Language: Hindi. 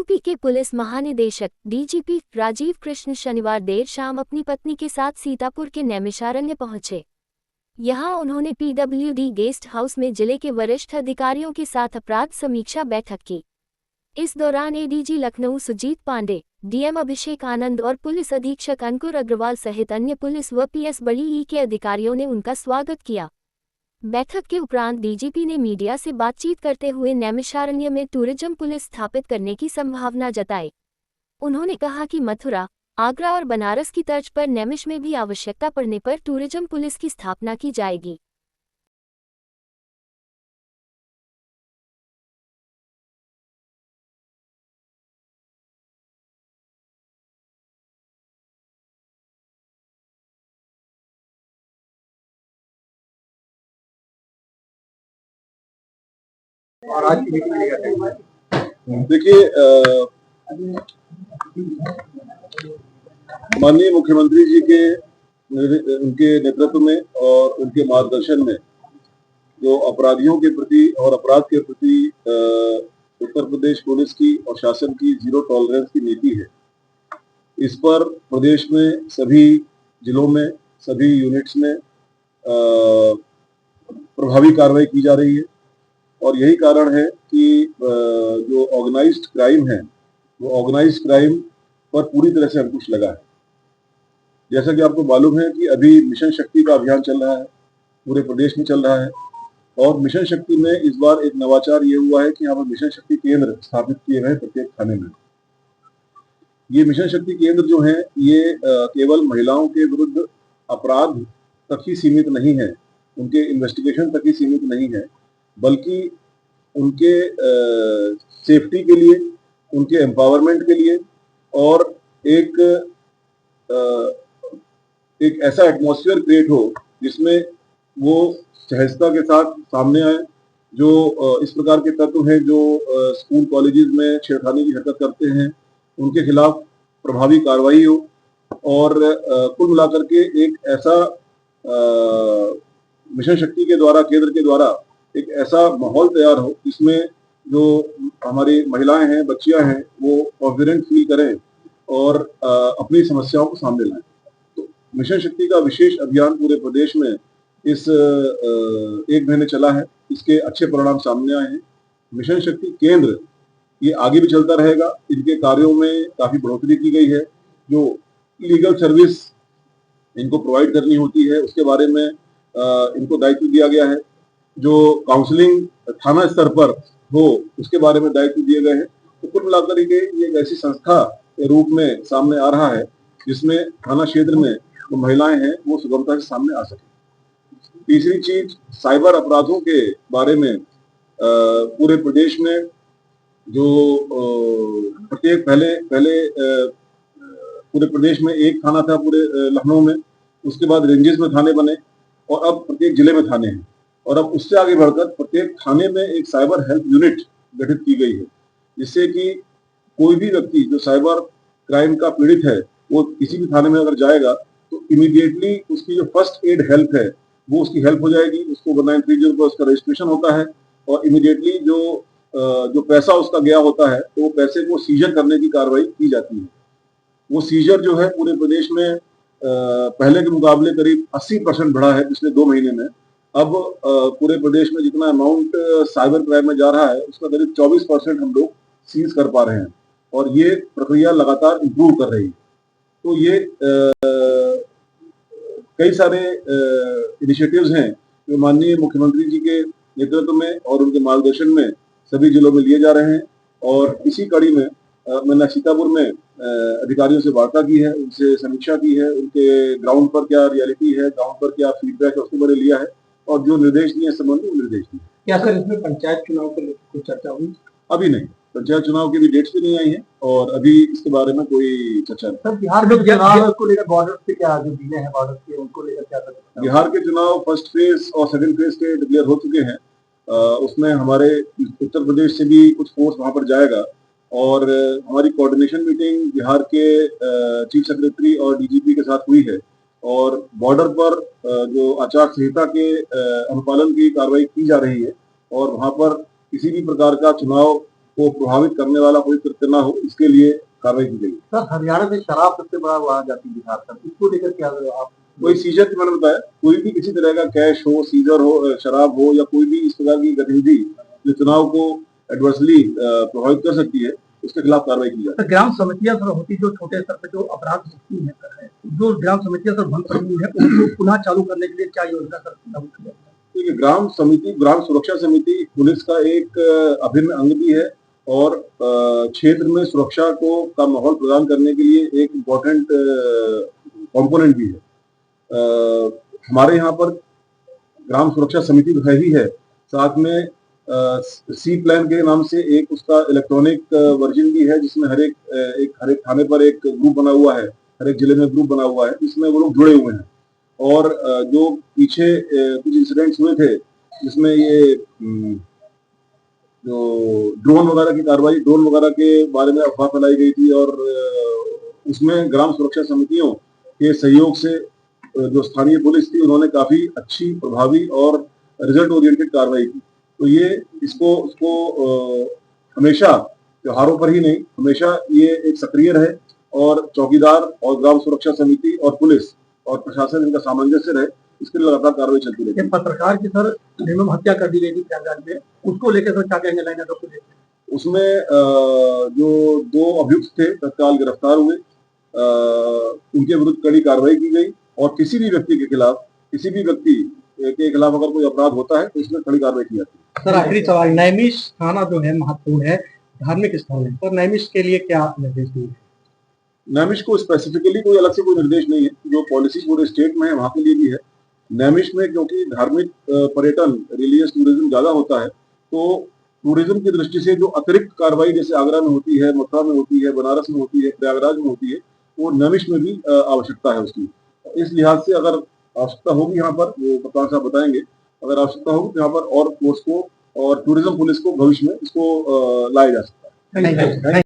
यूपी के पुलिस महानिदेशक डीजीपी राजीव कृष्ण शनिवार देर शाम अपनी पत्नी के साथ सीतापुर के नैमिषारण्य पहुंचे। यहां उन्होंने पीडब्ल्यूडी गेस्ट हाउस में जिले के वरिष्ठ अधिकारियों के साथ अपराध समीक्षा बैठक की। इस दौरान एडीजी लखनऊ सुजीत पांडे, डीएम अभिषेक आनंद और पुलिस अधीक्षक अंकुर अग्रवाल सहित अन्य पुलिस व पीएस बड़ी ई के अधिकारियों ने उनका स्वागत किया। बैठक के उपरांत डीजीपी ने मीडिया से बातचीत करते हुए नैमिषारण्य में टूरिज्म पुलिस स्थापित करने की संभावना जताई। उन्होंने कहा कि मथुरा, आगरा और बनारस की तर्ज पर नैमिष में भी आवश्यकता पड़ने पर टूरिज्म पुलिस की स्थापना की जाएगी। और आज की मीटिंग में क्या देखिए, माननीय मुख्यमंत्री जी के उनके नेतृत्व में और उनके मार्गदर्शन में जो अपराधियों के प्रति और अपराध के प्रति उत्तर प्रदेश पुलिस की और शासन की जीरो टॉलरेंस की नीति है, इस पर प्रदेश में सभी जिलों में सभी यूनिट्स में प्रभावी कार्रवाई की जा रही है। और यही कारण है कि जो ऑर्गेनाइज्ड क्राइम है वो ऑर्गेनाइज्ड क्राइम पर पूरी तरह से अंकुश लगा है। जैसा कि आपको मालूम है कि अभी मिशन शक्ति का अभियान चल रहा है, पूरे प्रदेश में चल रहा है। और मिशन शक्ति में इस बार एक नवाचार ये हुआ है कि यहाँ पर मिशन शक्ति केंद्र स्थापित किए गए प्रत्येक थाने में। ये मिशन शक्ति केंद्र जो है ये केवल महिलाओं के विरुद्ध अपराध तक ही सीमित नहीं है, उनके इन्वेस्टिगेशन तक ही सीमित नहीं है, बल्कि उनके सेफ्टी के लिए, उनके एम्पावरमेंट के लिए और एक ऐसा एटमॉस्फेयर क्रिएट हो जिसमें वो सहजता के साथ सामने आए। जो इस प्रकार के तत्व हैं जो स्कूल कॉलेजेस में छेड़खानी की हरकत करते हैं, उनके खिलाफ प्रभावी कार्रवाई हो और कुल मिलाकर के एक ऐसा मिशन शक्ति के द्वारा, केंद्र के द्वारा एक ऐसा माहौल तैयार हो जिसमें जो हमारी महिलाएं हैं, बच्चियां हैं, वो कॉन्फिडेंट फील करें और अपनी समस्याओं को सामने लाएं। तो मिशन शक्ति का विशेष अभियान पूरे प्रदेश में इस 1 महीने चला है, इसके अच्छे परिणाम सामने आए हैं। मिशन शक्ति केंद्र ये आगे भी चलता रहेगा, इनके कार्यों में काफी बढ़ोतरी की गई है। जो लीगल सर्विस इनको प्रोवाइड करनी होती है उसके बारे में इनको दायित्व दिया गया है। जो काउंसलिंग थाना स्तर पर हो उसके बारे में दायित्व दिए गए हैं। तो कुल मिलाकर ये एक ऐसी संस्था के रूप में सामने आ रहा है जिसमें थाना क्षेत्र में जो महिलाएं हैं वो सुगमता से सामने आ सके। तीसरी चीज, साइबर अपराधों के बारे में पूरे प्रदेश में जो प्रत्येक पहले पूरे प्रदेश में एक थाना था पूरे लखनऊ में, उसके बाद रेंजेस में थाने बने और अब प्रत्येक जिले में थाने हैं। और अब उससे आगे बढ़कर प्रत्येक थाने में एक साइबर हेल्प यूनिट गठित की गई है, जिससे कि कोई भी व्यक्ति जो साइबर क्राइम का पीड़ित है वो किसी भी थाने में अगर जाएगा तो इमीडिएटली उसकी जो फर्स्ट एड हेल्प है वो उसकी हेल्प हो जाएगी। उसको 1930 पर उसका रजिस्ट्रेशन होता है और इमीडिएटली जो पैसा उसका गया होता है तो वो पैसे को सीजर करने की कार्रवाई की जाती है। वो सीजर जो है पूरे प्रदेश में पहले के मुकाबले करीब 80% बढ़ा है पिछले 2 महीने में। अब पूरे प्रदेश में जितना अमाउंट साइबर क्राइम में जा रहा है उसका करीब 24% हम लोग सीज कर पा रहे हैं और ये प्रक्रिया लगातार इम्प्रूव कर रही है। तो ये कई सारे इनिशिएटिव्स हैं जो माननीय मुख्यमंत्री जी के नेतृत्व में और उनके मार्गदर्शन में सभी जिलों में लिए जा रहे हैं। और इसी कड़ी में मैंने सीतापुर में अधिकारियों से वार्ता की है, उनसे समीक्षा की है, उनके ग्राउंड पर क्या रियलिटी है, ग्राउंड पर क्या फीडबैक है उसको मैंने लिया है और जो निर्देश दिए संबंधित निर्देश दिए। क्या सर इसमें पंचायत चुनाव को लेकर कुछ चर्चा हुई? अभी नहीं, पंचायत चुनाव की भी डेट्स भी नहीं आई है और अभी इसके बारे में कोई चर्चा नहीं। सर बिहार में चुनाव को लेकर बॉर्डर पे क्या जो जिले हैं बॉर्डर के उनको लेकर क्या चर्चा? बिहार के चुनाव फर्स्ट फेज और सेकंड फेज के डिक्लेयर हो चुके हैं। उसमें हमारे उत्तर प्रदेश से भी कुछ फोर्स वहां पर जाएगा और हमारी कोऑर्डिनेशन मीटिंग बिहार के चीफ सेक्रेटरी और डीजीपी के साथ हुई है और बॉर्डर पर जो आचार संहिता के अनुपालन की कार्रवाई की जा रही है और वहां पर किसी भी प्रकार का चुनाव को प्रभावित करने वाला कोई कृत्य न हो, इसके लिए कार्रवाई की गई। सर हरियाणा में शराब सबसे बड़ा वहाँ जाती है बिहार तक, इसको लेकर क्या आप? कोई सीजर की मैंने बताया, कोई भी किसी तरह का कैश हो, सीजर हो, शराब हो या कोई भी इस प्रकार की गतिविधि जो चुनाव को एडवर्सली प्रभावित कर सकती है, उसके खिलाफ कार्रवाई की जाए। ग्राम समितियां सर होती जो छोटे स्तर पर जो अपराध होती है, जो ग्राम समितियां सर बंद पड़ी हुई है, उनको पुनः चालू करने के लिए क्या योजना सर लागू की जाए? देखिए, ग्राम समिति, ग्राम सुरक्षा समिति पुलिस का एक अभिन्न अंग भी है और क्षेत्र में सुरक्षा का माहौल प्रदान करने के लिए एक इम्पोर्टेंट कंपोनेंट भी है। हमारे यहाँ पर ग्राम सुरक्षा समिति तो है ही है, साथ में सी प्लान के नाम से एक उसका इलेक्ट्रॉनिक वर्जन भी है, जिसमें हर एक थाने पर एक ग्रुप बना हुआ है, हर एक जिले में ग्रुप बना हुआ है, जिसमें वो लोग जुड़े हुए हैं। और जो पीछे कुछ इंसिडेंट्स हुए थे जिसमें ये जो ड्रोन वगैरह की कार्रवाई, ड्रोन वगैरह के बारे में अफवाह फैलाई गई थी और उसमें ग्राम सुरक्षा समितियों के सहयोग से जो स्थानीय पुलिस थी उन्होंने काफी अच्छी, प्रभावी और रिजल्ट ओरिएंटेड कार्रवाई की। तो ये इसको हमेशा त्योहारों पर ही नहीं, हमेशा ये एक सक्रिय रहे और चौकीदार और ग्राम सुरक्षा समिति और पुलिस और प्रशासन इनका सामंजस्य रहे, इसके लिए लगातार कार्रवाई चलती रहेगी। पत्रकार की सर निर्मम हत्या कर दी गई थी प्रयागराज में, उसको लेकर सर क्या कहेंगे लाइन को लेकर? उसमें जो 2 अभियुक्त थे तत्काल गिरफ्तार हुए, उनके विरुद्ध कड़ी कार्रवाई की गई और किसी भी व्यक्ति के खिलाफ अगर कोई अपराध होता है तो इसमें कड़ी कार्रवाई की जाती है। सर आखिरी सवाल, नैमिष थाना जो है महत्वपूर्ण है, धार्मिक स्थल है, और नैमिष के लिए क्या निर्देश दिए? नैमिष को स्पेसिफिकली कोई अलग से कोई निर्देश नहीं है, जो पॉलिसी पूरे स्टेट में है वहां के लिए भी है। नैमिष में क्योंकि धार्मिक पर्यटन, रिलीजियस टूरिज्म ज्यादा होता है, तो टूरिज्म की दृष्टि से जो अतिरिक्त कार्रवाई जैसे आगरा में होती है, मथुरा में होती है, बनारस में होती है, प्रयागराज में होती है, वो नैमिष में भी आवश्यकता है उसकी। इस लिहाज से अगर आवश्यकता होगी यहाँ पर, वो कप्तान साहब बताएंगे, अगर आवश्यकता होगी तो यहाँ पर और फोर्स को और टूरिज्म पुलिस को भविष्य में इसको लाया जा सकता है।